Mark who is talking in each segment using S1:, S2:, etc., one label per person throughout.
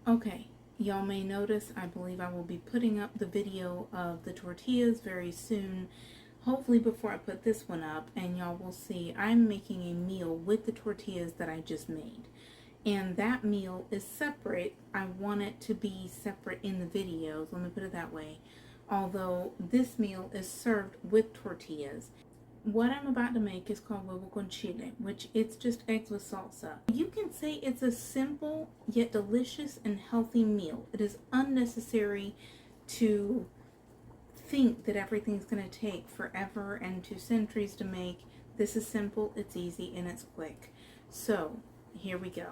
S1: Okay, y'all may notice I believe I will be putting up the video of the tortillas very soon, hopefully before I put this one up, and y'all will see I'm making a meal with the tortillas that I just made. And that meal is separate. I want it to be separate in the videos, let me put it that way. Although this meal is served with tortillas. What I'm about to make is called Huevo con Chile, which it's just eggs with salsa. You can say it's a simple yet delicious and healthy meal. It is unnecessary to think that everything's going to take forever and 2 centuries to make. This is simple, it's easy, and it's quick. So, here we go.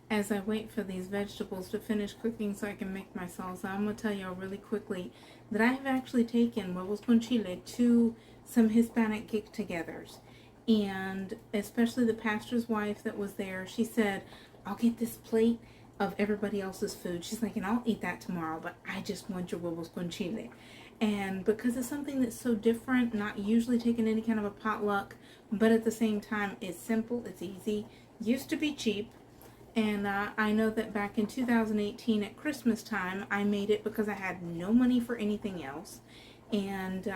S1: As I wait for these vegetables to finish cooking so I can make my salsa, I'm going to tell y'all really quickly that I have actually taken Huevos con Chile to some Hispanic get-togethers. And especially the pastor's wife that was there, she said, I'll get this plate of everybody else's food. She's like, and I'll eat that tomorrow, but I just want your Huevos con Chile. And because it's something that's so different, not usually taking any kind of a potluck, but at the same time, it's simple, it's easy, used to be cheap. And I know that back in 2018 at Christmas time, I made it because I had no money for anything else. And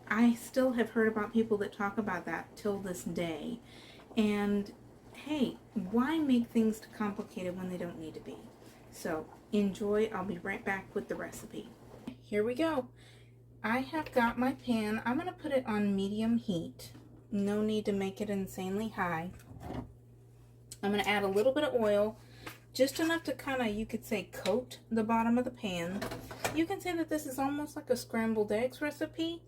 S1: I still have heard about people that talk about that till this day. And hey, why make things complicated when they don't need to be? So enjoy. I'll be right back with the recipe. Here we go. I have got my pan. I'm going to put it on medium heat. No need to make it insanely high. I'm going to add a little bit of oil, just enough to kind of, you could say, coat the bottom of the pan. You can say that this is almost like a scrambled eggs recipe,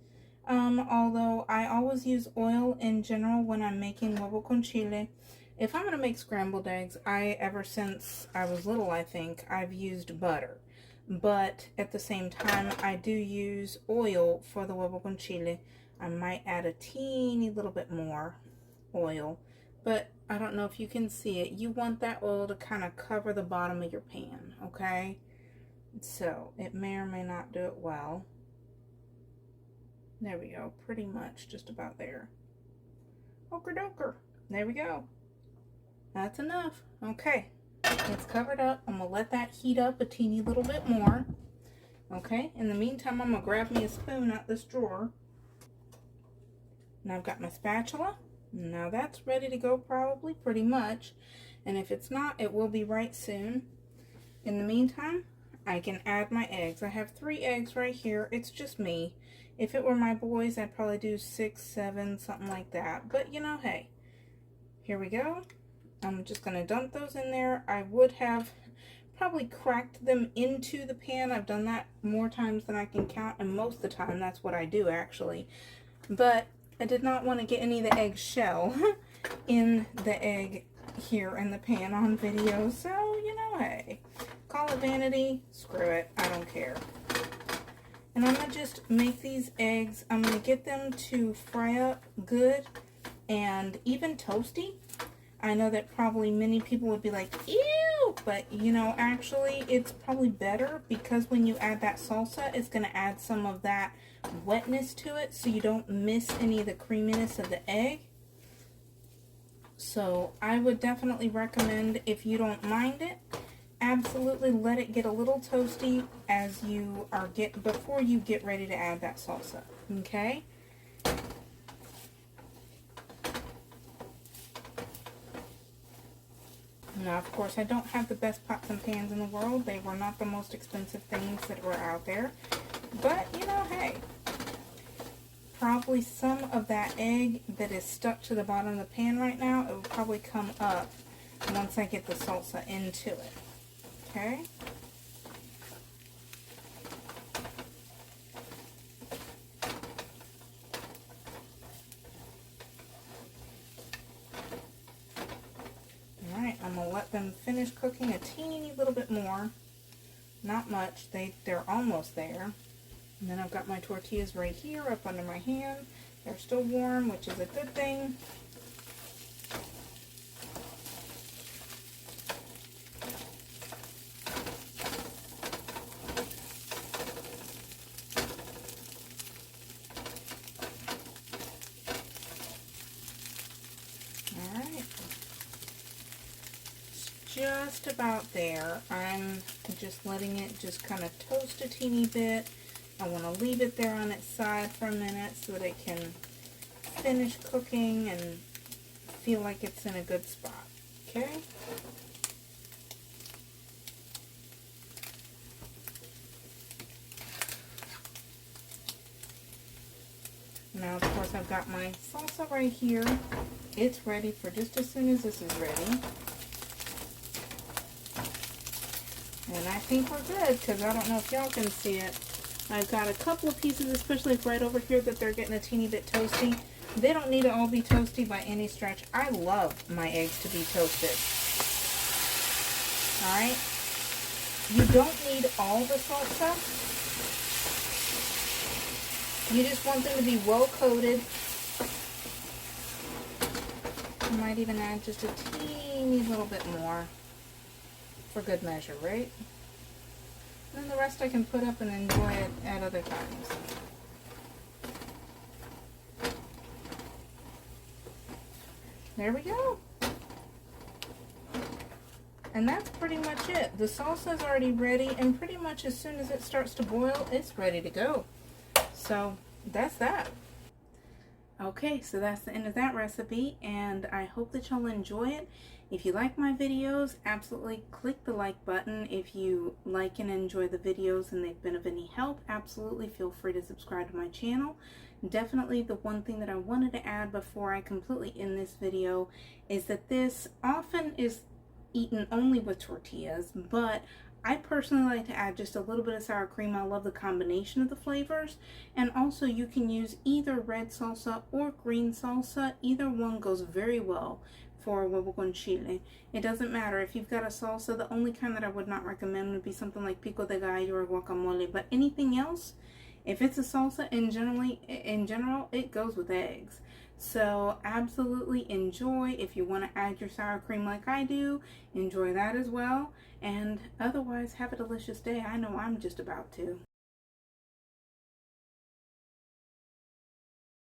S1: although I always use oil in general when I'm making huevo con chile. If I'm going to make scrambled eggs, ever since I was little, I think, I've used butter. But at the same time, I do use oil for the huevo con chile. I might add a teeny little bit more oil. But I don't know if you can see it. You want that oil to kind of cover the bottom of your pan, okay? So, it may or may not do it well. There we go. Pretty much just about there. Oker doker. There we go. That's enough. Okay. It's covered up. I'm going to let that heat up a teeny little bit more. Okay. In the meantime, I'm going to grab me a spoon out this drawer. And I've got my spatula. Now that's ready to go probably, pretty much. And if it's not, it will be right soon. In the meantime, I can add my eggs. I have 3 eggs right here. It's just me. If it were my boys, I'd probably do 6, 7, something like that. But, you know, hey. Here we go. I'm just going to dump those in there. I would have probably cracked them into the pan. I've done that more times than I can count. And most of the time, that's what I do, actually. But I did not want to get any of the egg shell in the egg here in the pan on video. So, you know, hey, call it vanity. Screw it. I don't care. And I'm going to just make these eggs. I'm going to get them to fry up good and even toasty. I know that probably many people would be like, ew, but you know, actually it's probably better because when you add that salsa, it's going to add some of that wetness to it so you don't miss any of the creaminess of the egg. So I would definitely recommend, if you don't mind it, absolutely let it get a little toasty as you are before you get ready to add that salsa. Okay? Now, of course, I don't have the best pots and pans in the world. They were not the most expensive things that were out there. But, you know, hey, probably some of that egg that is stuck to the bottom of the pan right now, it will probably come up once I get the salsa into it. Okay? Alright, I'm going to let them finish cooking a teeny little bit more. Not much. They're almost there. And then I've got my tortillas right here up under my hand. They're still warm, which is a good thing. just about there. I'm just letting it just kind of toast a teeny bit. I want to leave it there on its side for a minute so that it can finish cooking and feel like it's in a good spot. Okay? Now, of course, I've got my salsa right here. It's ready for just as soon as this is ready. And I think we're good, because I don't know if y'all can see it. I've got a couple of pieces, especially right over here, that they're getting a teeny bit toasty. They don't need to all be toasty by any stretch. I love my eggs to be toasted. Alright? You don't need all the salsa. You just want them to be well coated. I might even add just a teeny little bit more for good measure, right? And then the rest I can put up and enjoy it at other times. There we go. And that's pretty much it. The salsa is already ready, and pretty much as soon as it starts to boil, it's ready to go. So that's that. Okay, so that's the end of that recipe, and I hope that y'all enjoy it. If you like my videos, absolutely click the like button. If you like and enjoy the videos and they've been of any help, absolutely feel free to subscribe to my channel. Definitely the one thing that I wanted to add before I completely end this video is that this often is eaten only with tortillas, but I personally like to add just a little bit of sour cream. I love the combination of the flavors. And also you can use either red salsa or green salsa. Either one goes very well for Huevo con Chile. It doesn't matter. If you've got a salsa, the only kind that I would not recommend would be something like pico de gallo or guacamole. But anything else, if it's a salsa, in general, it goes with eggs. So absolutely enjoy. If you want to add your sour cream like I do, enjoy that as well. And otherwise, have a delicious day. I know I'm just about to.